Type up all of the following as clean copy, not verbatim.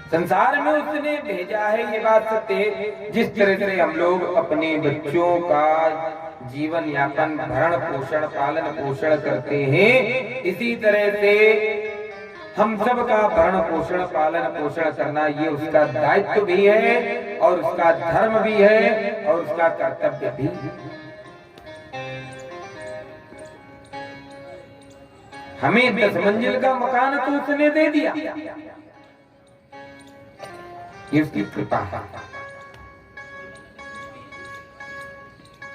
संसार में उसने भेजा है, ये बात सत्य है। जिस तरह से हम लोग अपने बच्चों का जीवन यापन, भरण पोषण, पालन पोषण करते हैं, इसी तरह से हम सब का भरण पोषण, पालन पोषण करना ये उसका दायित्व भी है और उसका धर्म भी है और उसका कर्तव्य भी। हमें 10 मंजिल का मकान तो उसने दे दिया, ये उसकी कृपा है।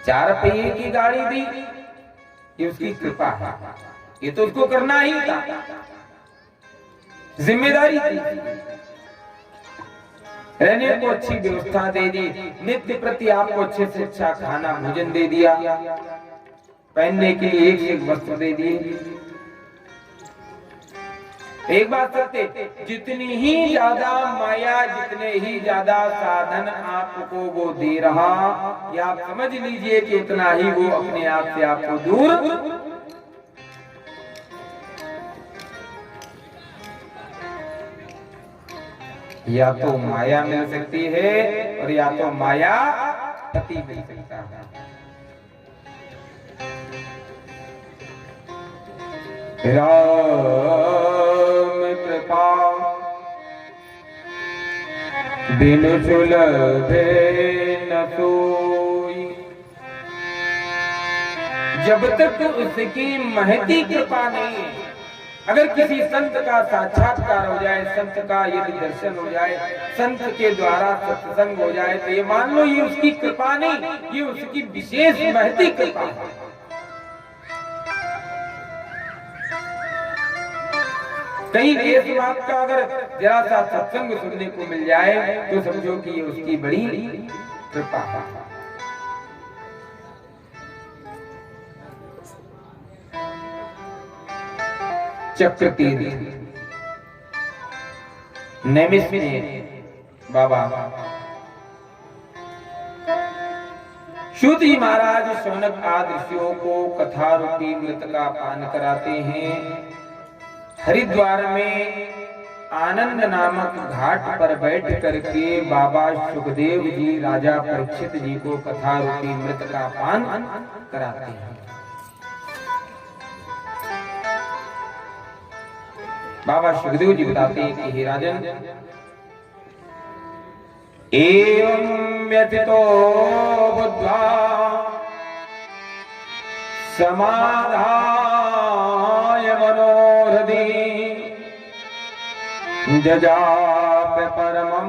4 पहिए की गाड़ी दी, ये उसकी कृपा है। ये तो उसको करना ही था, जिम्मेदारी थी। रहने को अच्छी व्यवस्था दे दी, नित्य प्रति आपको अच्छे से अच्छा खाना भोजन दे दिया, पहनने के लिए एक एक वस्त्र दे दिए। एक बात सत्य, जितनी ही ज्यादा माया, जितने ही ज्यादा साधन आपको वो दे रहा, या आप समझ लीजिए कि उतना ही वो अपने आप से आपको दूर। या तो माया मिल सकती है और या तो माया पति मिल सकता है। राम कृपा बिनु सुलभे न सोई, जब तक उसकी महती कृपा नहीं। अगर किसी संत का साक्षात्कार हो जाए, संत का यदि दर्शन हो जाए, संत के द्वारा सत्संग हो जाए, तो ये मान लो ये उसकी कृपा नहीं, ये उसकी विशेष महती कृपा है। कहीं एक बात का अगर जरा सा सत्संग सुनने को मिल जाए तो समझो कि ये उसकी बड़ी कृपा है। चक्र तीर्थ नैमिष में बाबा शुद्ध जी महाराज शौनक आदि ऋषियों को कथा रूपी मृत का पान कराते हैं। हरिद्वार में आनंद नामक घाट पर बैठ करके बाबा सुखदेव जी राजा परीक्षित जी को कथा रूपी मृत का पान कराते हैं। बाबा सुखदेव जी बताते हैं कि हे राजन, एवं व्यथितो बुद्ध्वा समाधाय मनोरथी जजाप परमं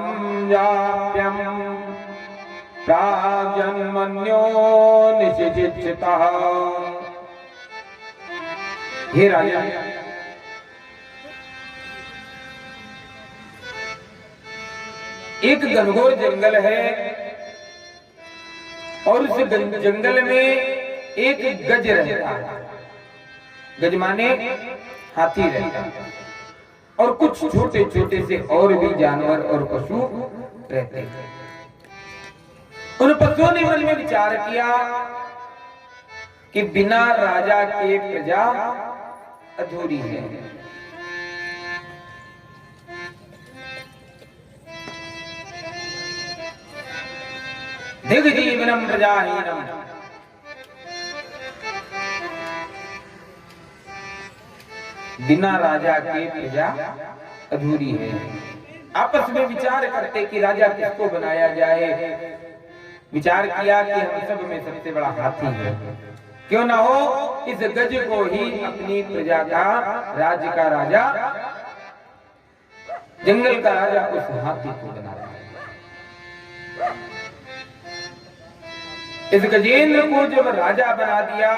जाप्यं प्राजन्मन्यो निशिचितः। हे राजन, एक घनघोर जंगल है और उस जंगल में एक गज रहता है। गज माने हाथी रहता है और कुछ छोटे छोटे से और भी जानवर और पशु रहते हैं। उन पशुओं ने मन में विचार किया कि बिना राजा के प्रजा अधूरी है। दिग्जीवनम प्रजाहीनम, बिना राजा के प्रजा अधूरी है। आपस में विचार करते कि राजा किसको बनाया जाए। विचार किया कि हम सब में सबसे बड़ा हाथी है, क्यों ना हो इस गज को ही अपनी प्रजा का, राज्य का राजा, जंगल का राजा उस हाथी को बनाया। इस गजेंद्र को जब राजा बना दिया,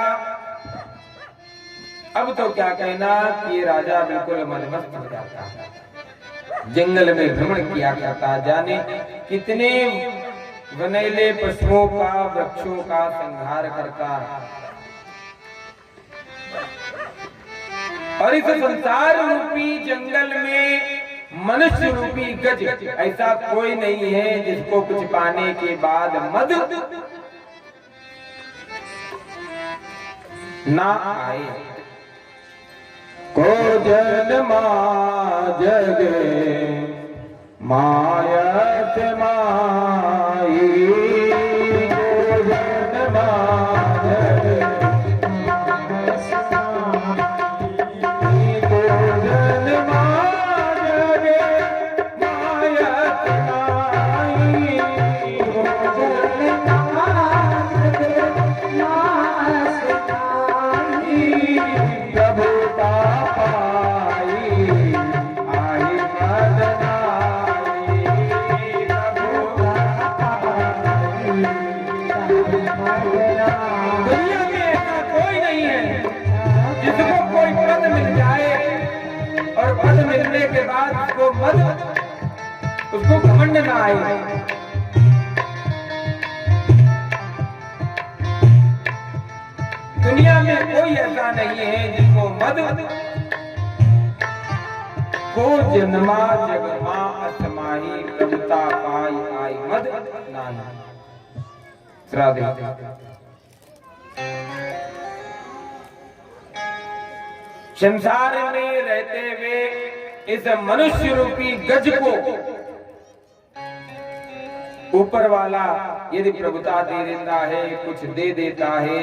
अब तो क्या कहना कि राजा बिल्कुल मदमस्त हो जाता है। जंगल में भ्रमण किया करता, जाने कितने वनैले पशुओं का, वृक्षों का संहार करता। और इस संसार रूपी जंगल में मनुष्य रूपी गज ऐसा कोई नहीं है जिसको कुछ पाने के बाद मद ना आए। को जन्मा जगे मायत माई गोजन माजर गोजन माजर मायत माई गोजन माजर मायत माई प्रभुता पाई आई दुनिया में ऐसा कोई नहीं है जिसको कोई पद मिल जाए और पद मिलने के बाद उसको घमंड ना आए। दुनिया में कोई ऐसा नहीं है जिसको मद को जन्मा जगमा असमाही प्रभुता पाई आई मद नाना। संसार में रहते हुए इस मनुष्य रूपी गज को ऊपर वाला यदि प्रभुता दे देता है, कुछ दे देता है,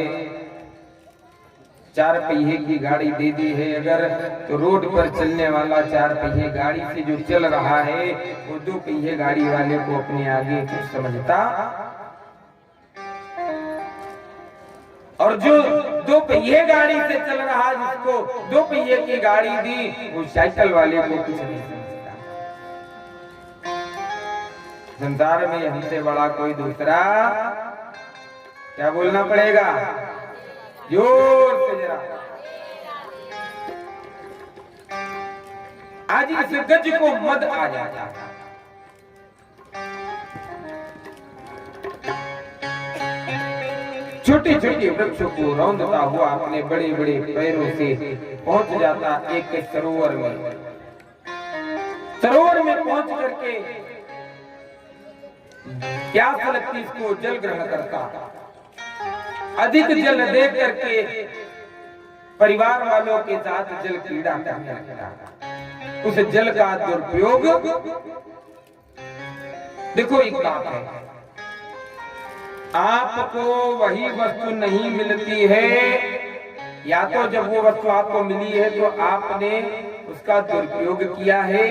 4 पहिए की गाड़ी दे दी है अगर, तो रोड पर चलने वाला 4 पहिए गाड़ी से जो चल रहा है वो 2 पहिए गाड़ी वाले को अपने आगे कुछ समझता, और जो 2 पहिए गाड़ी से चल रहा जिसको 2 पहिए की गाड़ी दी वो साइकिल वाले को कुछ नहीं समझता। संसार में हमसे बड़ा कोई दूसरा, क्या बोलना पड़ेगा जोर से जरा, आज इस गज को मद आ जाता। छोटे छोटे वृक्षों को रौंदता हुआ अपने बड़े बड़े पैरों से पहुंच जाता एक सरोवर में। सरोवर में पहुंच करके प्यास लगती इसको जल ग्रहण करता, अधिक जल देख करके परिवार वालों के साथ जल क्रीड़ा करने लगता। उस जल का दुरुपयोग, देखो एक बात है, आपको वही वस्तु नहीं मिलती है, या तो जब वो वस्तु आपको मिली है तो आपने उसका दुरुपयोग किया है,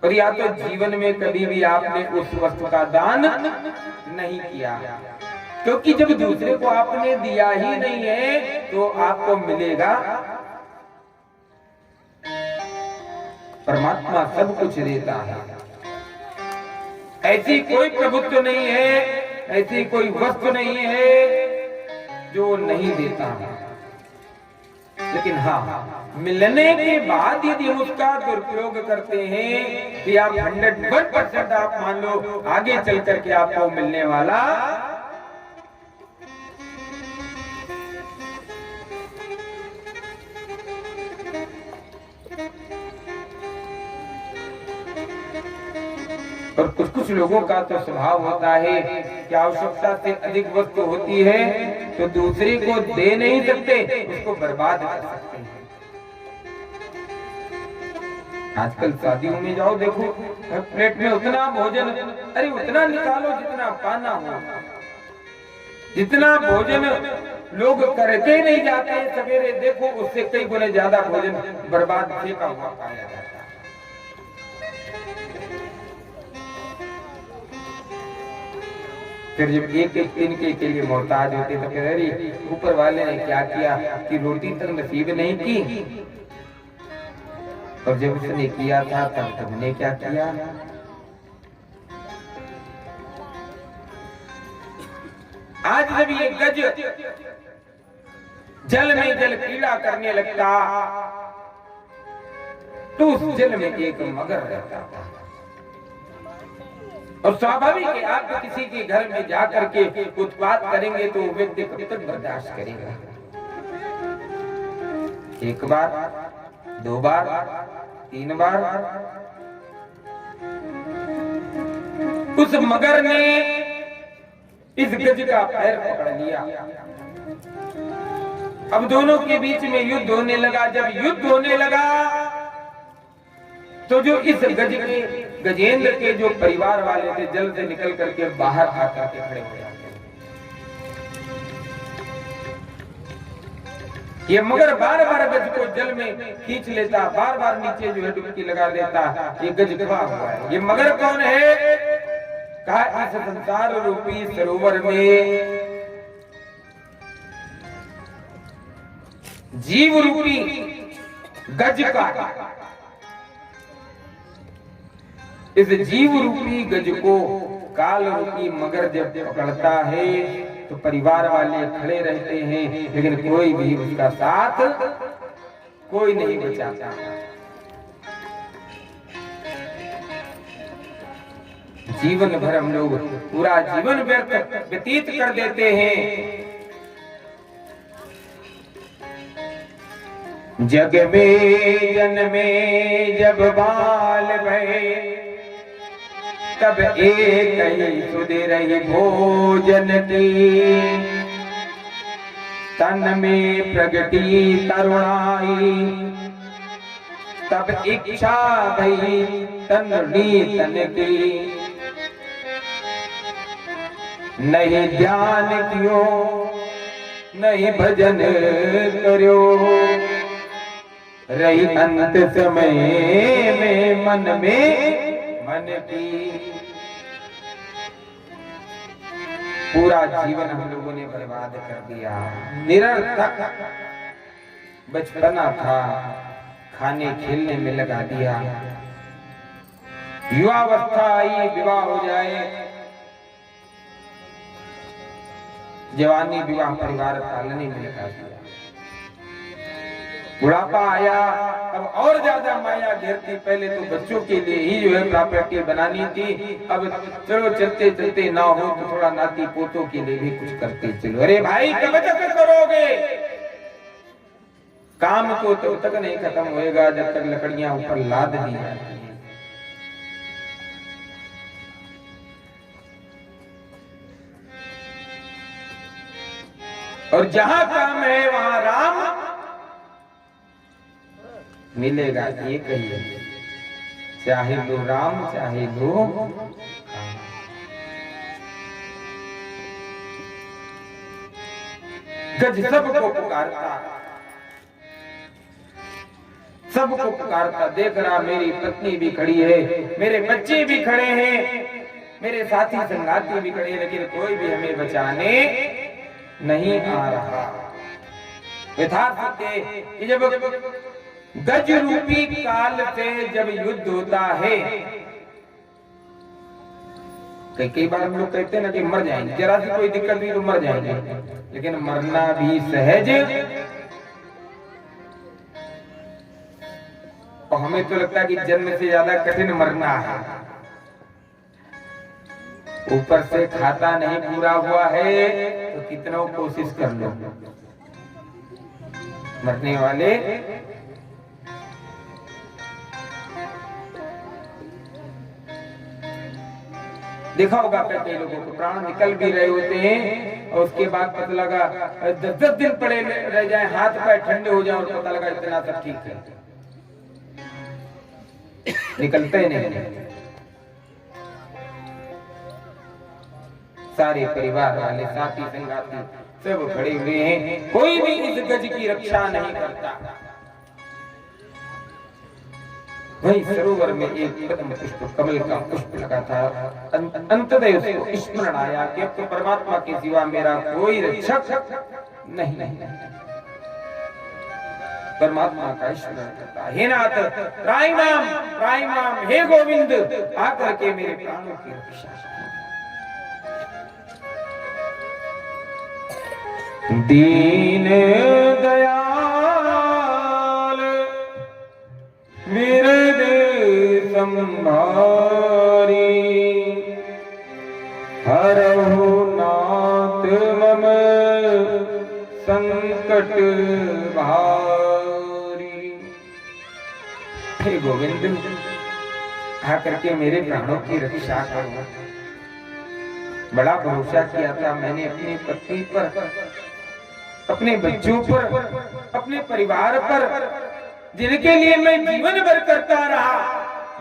और या तो जीवन में कभी भी आपने उस वस्तु का दान नहीं किया। क्योंकि जब दूसरे को आपने दिया ही नहीं है तो आपको मिलेगा। परमात्मा सब कुछ देता है, ऐसी कोई प्रभुत्व नहीं है, ऐसी कोई वस्तु नहीं है जो नहीं देता है। लेकिन हाँ, मिलने के बाद यदि उसका दुरुपयोग करते हैं कि आप 100% आप मान लो आगे चल करके आपको मिलने वाला और कुछ लोगों का तो स्वभाव होता है कि आवश्यकता से अधिक वस्तु होती है तो दूसरे को दे नहीं सकते, उसको बर्बाद कर सकते हैं। आजकल शादियों में जाओ, देखो प्लेट में उतना भोजन, अरे उतना निकालो जितना पाना हो। जितना भोजन लोग करके नहीं जाते सवेरे, देखो उससे कई गुने ज्यादा भोजन बर्बाद फेंका हुआ पाया जाता है। फिर जब एक एक दिन के लिए मोहताज होते तो फिर अरे ऊपर वाले ने क्या किया कि रोटी तक नसीब नहीं की, और जब उसने किया था तब तुमने क्या किया। आज जब ये गज जल में जल क्रीड़ा करने लगता तो उस जल में एक मगर रहता था, और स्वाभाविक है आप किसी के घर में जाकर के उत्पात करेंगे तो व्यक्ति कब तक बर्दाश्त करेगा। 1 बार 2 बार 3 बार उस मगर ने इस गज का पैर पकड़ लिया। अब दोनों के बीच में युद्ध होने लगा। जब युद्ध होने लगा तो जो इस गजेंद्र के जो परिवार वाले थे जल से निकल करके बाहर आकर के खड़े हो जाते। ये मगर बार बार गज को जल में खींच लेता, बार बार नीचे जो है डुबकी लगा देता। ये गज खड़ा हुआ है। ये मगर कौन है? कहा इस संसार रूपी सरोवर में जीव रूपी गज का, इस जीव रूपी गज को काल रूपी मगर जब पकड़ता है तो परिवार वाले खड़े रहते हैं, लेकिन कोई भी उसका साथ कोई नहीं बचाता। जीवन भर हम लोग पूरा जीवन व्यतीत कर देते हैं। जग में जन्मे जब बाल भये, तब एक ही सुध रही भोजन की। तन में प्रगटी तरुणाई, तब इच्छा भई तन्नी तन की। नहीं ध्यान कियो नहीं भजन करो, रही अंत समय में मन की। पूरा जीवन हम लोगों ने बर्बाद कर दिया। निरर्थक बचपना था, खाने खेलने में लगा दिया। युवावस्था आई, विवाह हो जाए, जवानी विवाह परिवार पालने में लगा दिया। बुढ़ापा आया, अब और ज्यादा माया घेरती। पहले तो बच्चों के लिए ही जो है प्रॉपर्टी बनानी थी, अब चलो चलते चलते ना हो तो थोड़ा नाती पोतों के लिए भी कुछ करते चलो। अरे भाई कब तक करोगे? काम तो तब तक नहीं खत्म होएगा जब तक लकड़ियां ऊपर लाद दी जाती हैं। और जहां काम है वहां राम मिलेगा। ये कहिए, चाहे लो राम चाहे लो गज सबको पुकारता, सबको पुकारता। देख रहा मेरी पत्नी भी खड़ी है, मेरे बच्चे भी खड़े हैं, मेरे साथी संगाती भी खड़े हैं, लेकिन कोई भी हमें बचाने नहीं आ रहा। यथार्थ है कि जब गज रूपी काल से जब युद्ध होता है, कई बार हम लोग कहते हैं ना कि मर जाएंगे, जरा सी कोई दिक्कत भी तो मर जाएंगे, लेकिन मरना भी सहज। और हमें तो लगता है कि जन्म से ज्यादा कठिन मरना है। ऊपर से खाता नहीं पूरा हुआ है तो कितना कोशिश कर लो। मरने वाले देखा होगा कई लोगों को प्राण निकल भी रहे होते हैं और उसके बाद पता लगा 10 दिन पड़े रह जाए, हाथ पैर ठंडे हो जाए और पता लगा इतना सब ठीक है, निकलते नहीं। सारे परिवार वाले साथी संगाती सब खड़े हुए हैं, कोई भी इस गज की रक्षा नहीं करता। वही सरोवर में एक पद्म पुष्प कमल का पुष्प लगा था। अंततः उसको स्मरण आया कि अब तो परमात्मा के सिवा मेरा कोई रक्षक नहीं। परमात्मा का स्मरण करता, हे नाथ राम राम, हे गोविंद आकर के मेरे प्राणों की रक्षा। दीन दयाल विरद संभारी, हरहु नाथ मम संकट भारी। हे गोविंद आकर के मेरे प्राणों की रक्षा करो। बड़ा भरोसा किया था मैंने अपनी पत्नी पर, अपने बच्चों पर, अपने परिवार पर, जिनके लिए मैं जीवन भर करता रहा।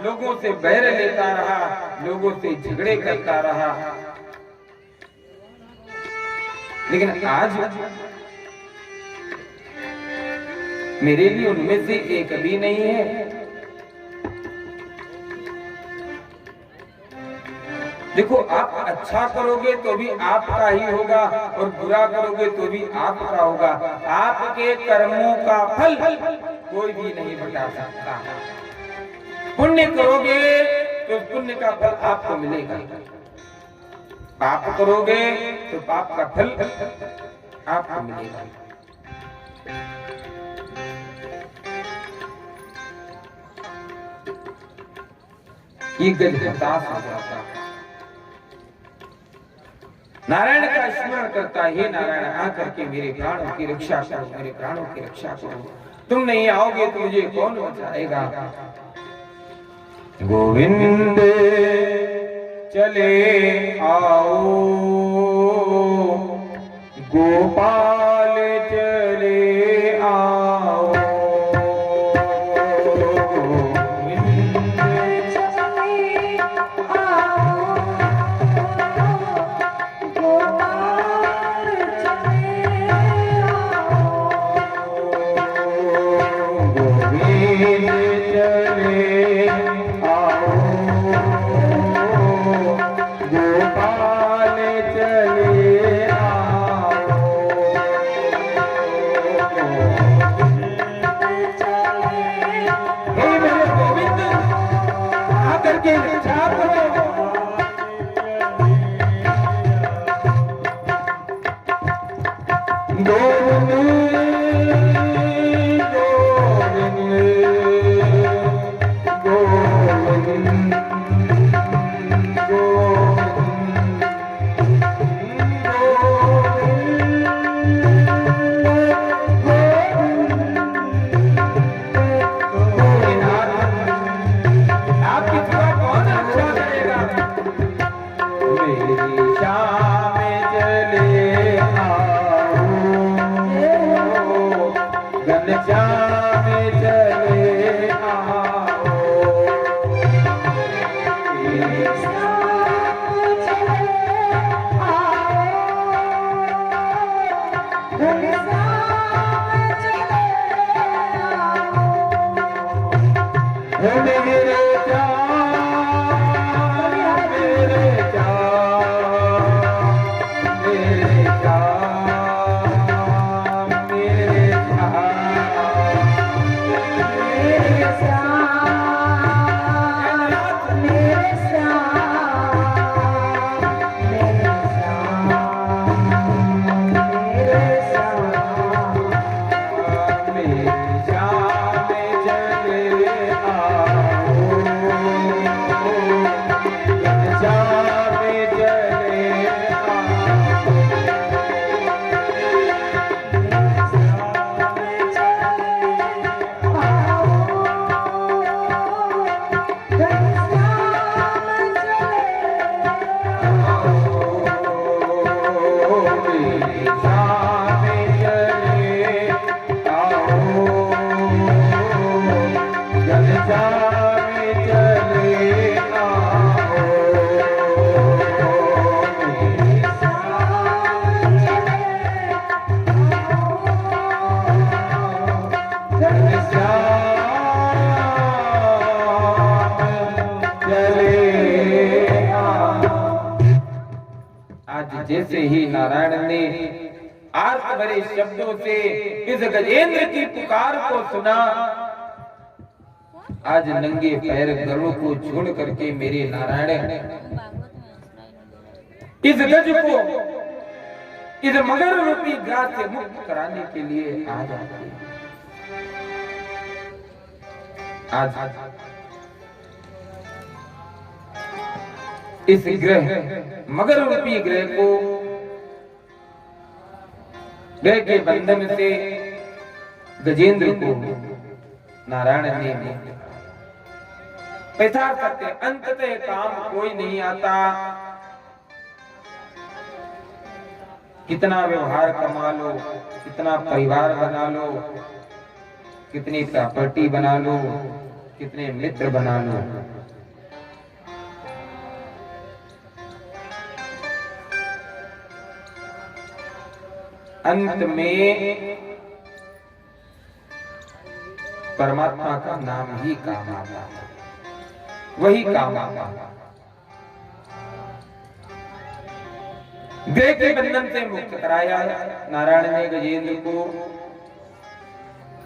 लोगों से बैर लेता रहा, लोगों से झगड़े करता रहा। लेकिन आज मेरे लिए उनमें से एक भी नहीं है। देखो, आप अच्छा करोगे तो भी आपका ही होगा और बुरा करोगे तो भी आपका होगा। आपके कर्मों का फल कोई भी नहीं बता सकता। पुण्य करोगे तो पुण्य का फल आपको मिलेगा, पाप करोगे तो पाप का फल आपको मिलेगा। ये गज हताश हो जाता है, नारायण का स्मरण करता है, हे नारायण आकर के मेरे प्राणों की रक्षा करो, मेरे प्राणों की रक्षा करो। तुम नहीं आओगे तो मुझे कौन बचाएगा। गोविंद चले आओ, गोपाल चले आओ। जैसे ही नारायण ने आर्त भरे शब्दों से इस गजेंद्र की पुकार को सुना, आज नंगे पैर गरुड़ को छोड़ करके मेरे नारायण इस गज को इस मगर रूपी ग्रास से मुक्त कराने के लिए आ जाते हैं। आज इस ग्रह मगर रूपी ग्रह को ग्रह के बंधन से गजेंद्र को नारायण ने पैसा सत्य अंततः काम कोई नहीं आता। कितना व्यवहार कमा लो, कितना परिवार बना लो, कितनी प्रॉपर्टी बना लो, कितने मित्र बना लो। अंत में परमात्मा का नाम ही काम आता है, वही काम आता है। ग्रह के बंधन से मुक्त कराया नारायण ने गजेंद्र को।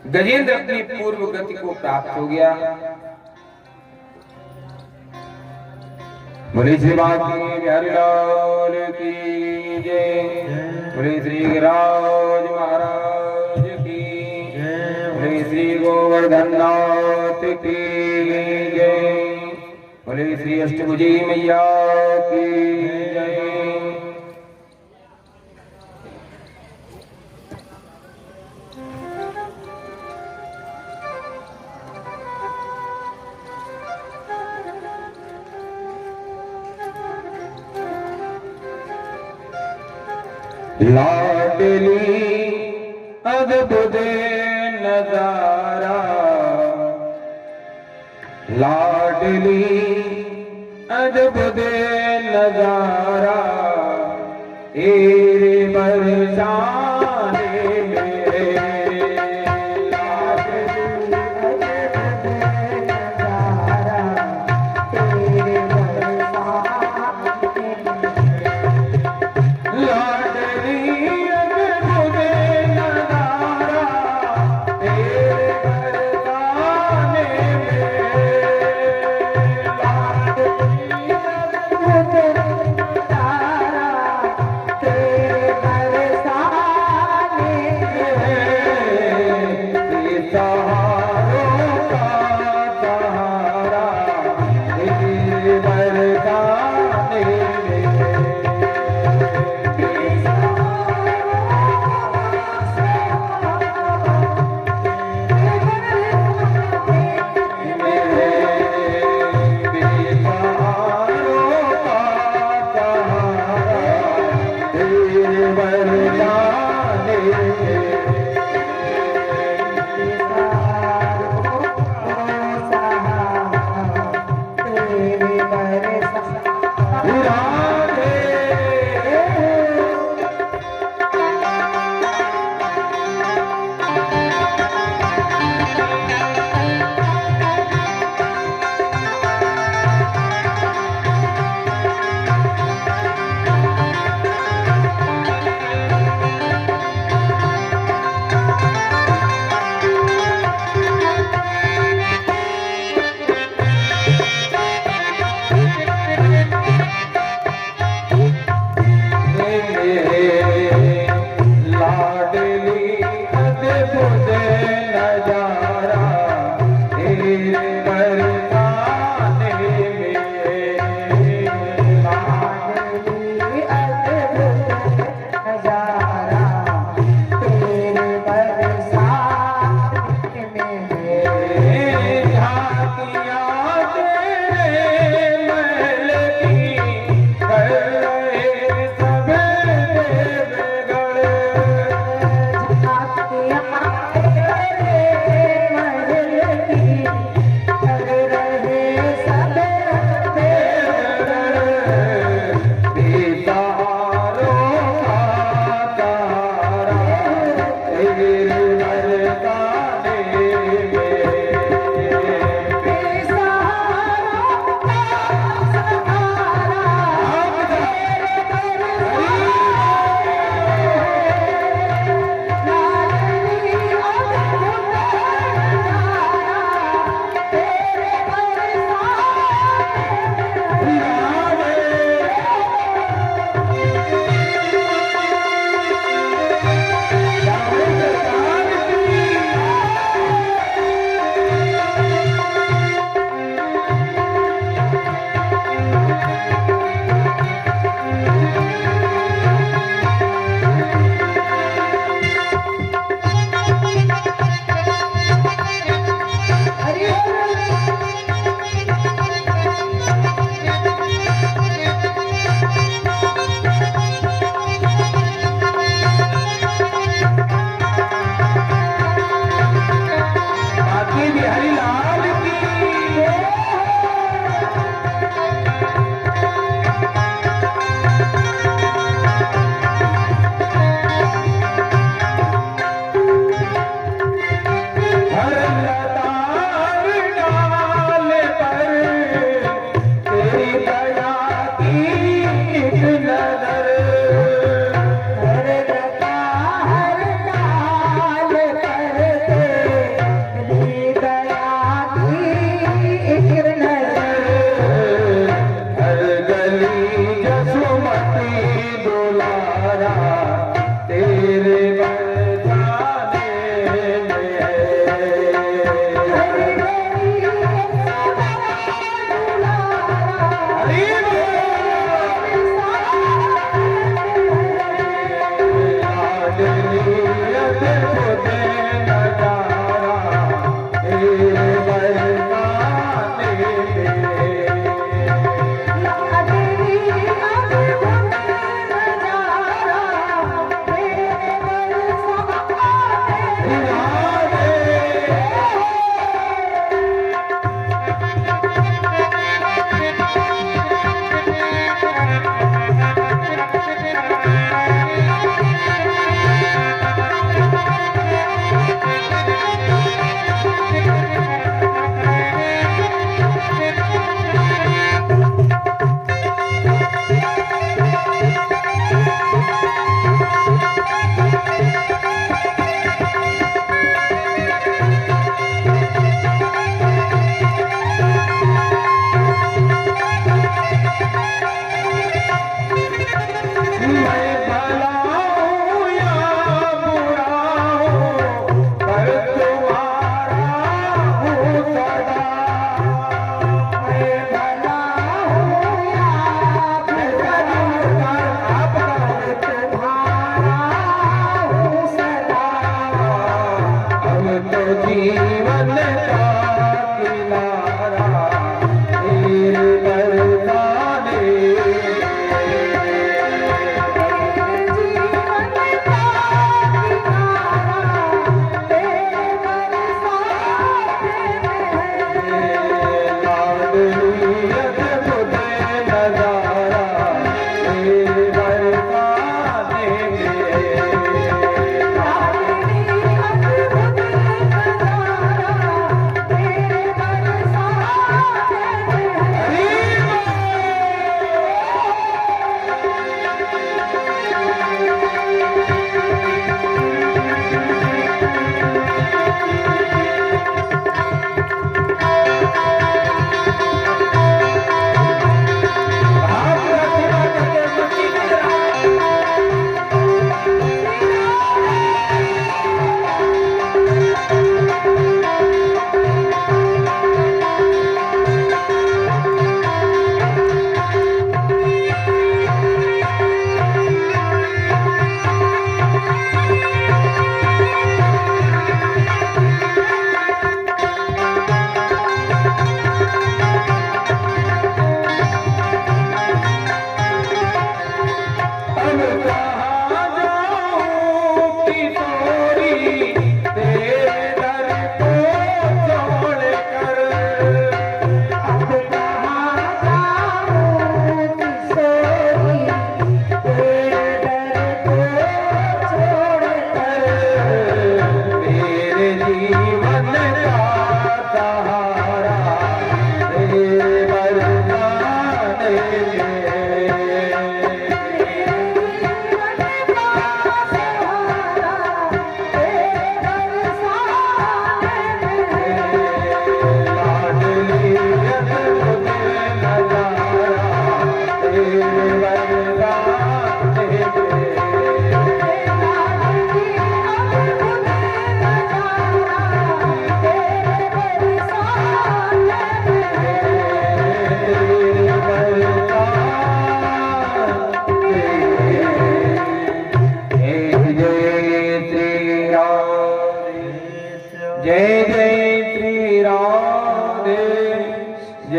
गजेंद्र अपनी पूर्व गति को प्राप्त हो गया। बोले श्री बांके बिहारी लाल की जय। बोले श्री राज महाराज की जय। बोले श्री गोवर्धन नाथ की जय। बोले श्री अष्टभुजी मैया की जय। लाडली अद्भुत नजारा, लाडली अद्भुत नजारा, तेरे बरसाने मेरे।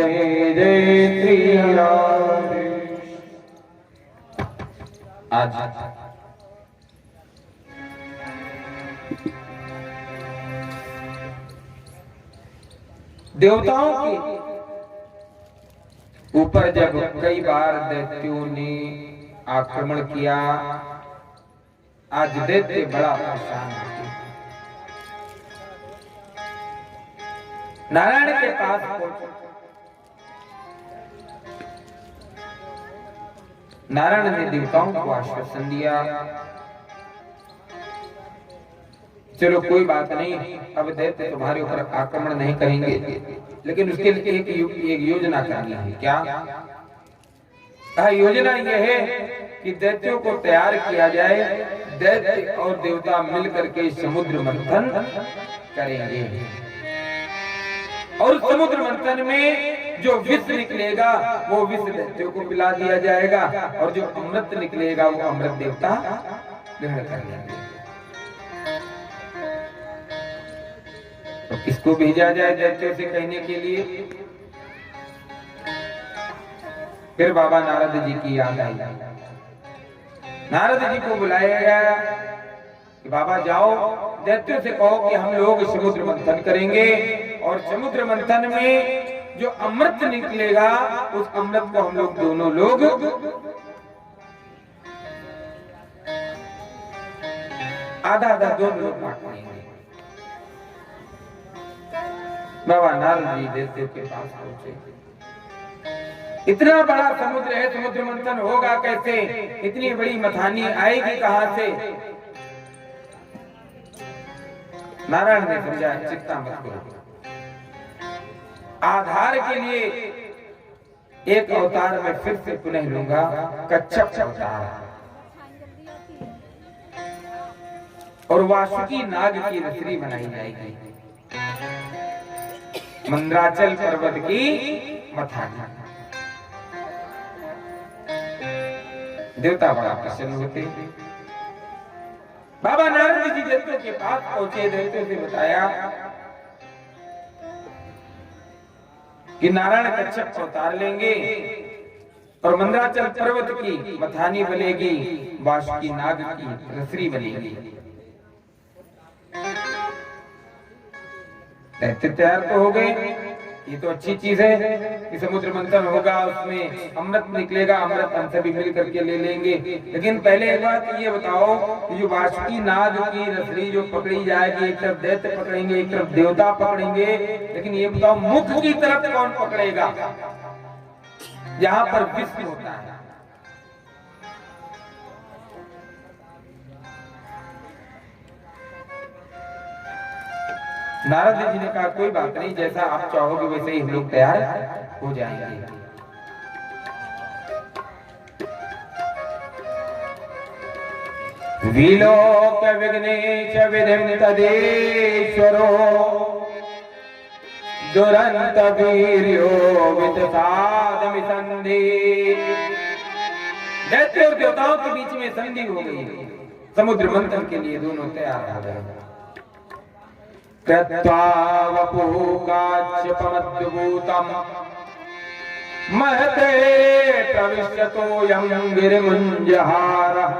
जय जय श्री राधे। आज देवताओं के ऊपर जब कई बार दैत्यों ने आक्रमण किया, आज दैत्य बड़ा परेशान है। नारायण के पास नारायण ने देवताओं को आश्वासन दिया, चलो कोई बात नहीं, अब दैत्य तुम्हारे ऊपर आक्रमण नहीं करेंगे, लेकिन उसके लिए एक योजना करनी है। क्या योजना? यह है कि दैत्यों को तैयार किया जाए, दैत्य और देवता मिलकर के समुद्र मंथन करेंगे, और समुद्र मंथन में जो विष निकलेगा वो विष दैत्यों को पिला दिया जाएगा, और जो अमृत निकलेगा वो अमृत देवता ग्रहण कर लेंगे। तो किसको भेजा जाए दैत्यों से कहने के लिए? फिर बाबा नारद जी की याद आई। नारद जी को बुलाया गया कि बाबा जाओ, दैत्यों से कहो कि हम लोग समुद्र मंथन करेंगे, और समुद्र मंथन में जो अमृत निकलेगा उस अमृत को हम लोग दोनों लोग आधा आधा दोनों लोग बांट लेंगे। बाबा नारद जी दैत्यों के पास पहुंचे। इतना बड़ा समुद्र है, समुद्र मंथन होगा कैसे? इतनी बड़ी मथानी आएगी कहां से? नारायण ने समझा, चिंता मत करो, आधार के लिए एक अवतार में फिर से पुनः लूंगा, कच्छप अवतार, और वासुकी नाग की रसरी बनाई जाएगी, मंदराचल पर्वत की मथानी। देवता बड़ा प्रसन्न होते। बाबा नारद जी दैत्यों के पास पहुंचे, दैत्यों से बताया कि नारायण कच्छप अवतार लेंगे और मंदराचल पर्वत की मथानी बनेगी, वासुकी नाग की रसरी बनेगी। दैत्य तैयार तो हो गए, ये तो अच्छी चीज है कि समुद्र मंथन होगा, उसमें अमृत निकलेगा, अमृत हम सभी मिल करके ले लेंगे। लेकिन पहले एक बात ये बताओ कि जो वासुकी नाग की रसरी जो पकड़ी जाएगी, एक तरफ दैत्य पकड़ेंगे, एक तरफ देवता पकड़ेंगे, लेकिन ये बताओ मुख की तरफ कौन पकड़ेगा? यहाँ पर विष होता है। नारद जी ने कहा कोई बात नहीं, जैसा आप चाहोगे वैसे ही हम लोग तैयार हो जाएंगे। विलोक विघ्नेश विधिं तदेश्वरो दुरंत वीर्यो वितसादमि संधि। दैत्य और देवताओं के बीच में संधि हो गई, समुद्र मंथन के लिए दोनों तैयार हो गए। कृत्वा वपुः काश्यपमद्भुतं महते प्रविश्यतोऽयं गिरिमुञ्जहारः।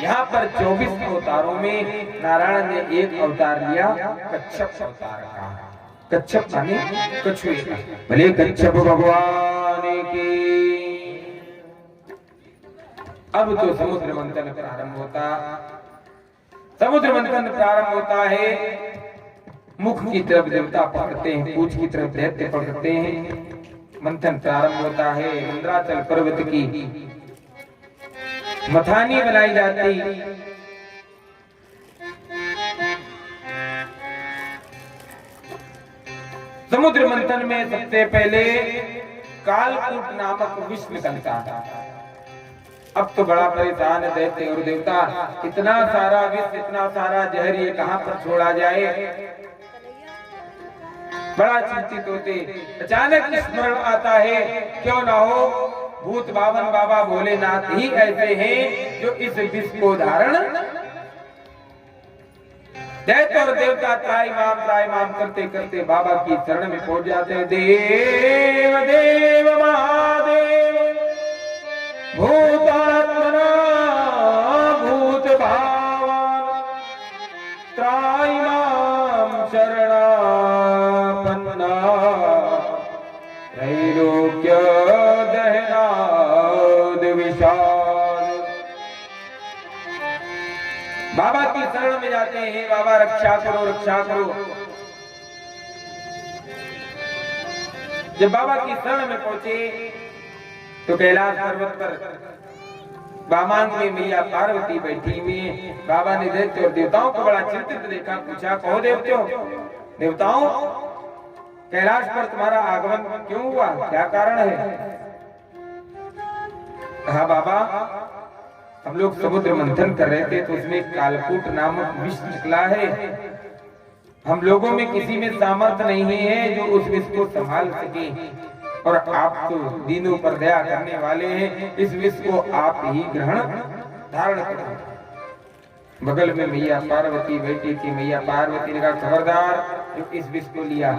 यहाँ पर 24 अवतारों में नारायण ने एक अवतार लिया, कच्छप अवतार का। कच्छप माने कछुए, भले कच्छप भगवान की। अब तो समुद्र मंथन प्रारंभ होता, समुद्र मंथन प्रारंभ होता है। मुख की तरफ देवता पकड़ते हैं, पूंछ की तरफ दैत्य पकड़ते हैं। मंथन प्रारंभ होता है। मंदराचल पर्वत की मथानी बनाई जाती, समुद्र मंथन में सबसे पहले कालकूट नामक विष निकलता था। अब तो बड़ा परेशान है दैत्य और देवता, इतना सारा विष, इतना सारा जहर ये कहां पर छोड़ा जाए, बड़ा चिंतित होते। अचानक स्मरण आता है क्यों ना हो भूत बावन बाबा भोलेनाथ ही ऐसे हैं जो इस विष को धारण दैत्य और देवता त्राईमाम करते करते बाबा की शरण में पहुंच जाते हैं। देव देव महादेव भूतात्मना भूत भावान त्राईमाम शरणापन्ना त्रैलोक्य दहनाद विशाल। बाबा की शरण में जाते हैं, बाबा रक्षा करो रक्षा करो। जब बाबा की शरण में पहुंचे तो कैलाश पर्वत पर वामांग में मैया पार्वती बैठी हुई है। बाबा ने दैत्य और देवताओं को बड़ा चिंतित देखा, पूछा कहो देवताओं कैलाश पर तुम्हारा आगमन क्यों हुआ, क्या कारण है? कहा बाबा हम लोग समुद्र मंथन कर रहे थे तो उसमें कालकूट नामक विष निकला है। हम लोगों में किसी में सामर्थ्य नहीं है जो उस विष को संभाल सके, और आप तो दीनों पर दया करने वाले हैं, इस विष को आप ही ग्रहण धारण करें। बगल में मैया पार्वती बैठी थी। मैया पार्वती ने कहा खबरदार जो इस विष को लिया।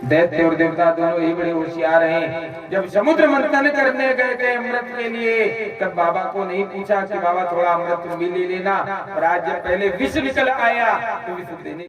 दैत्य और देवता दोनों ही बड़े होशियार हैं। जब समुद्र मंथन करने गए थे अमृत के लिए, तब बाबा को नहीं पूछा कि बाबा थोड़ा अमृत तुम भी ले लेना, और आज जब पहले विष निकल आया तो विष देने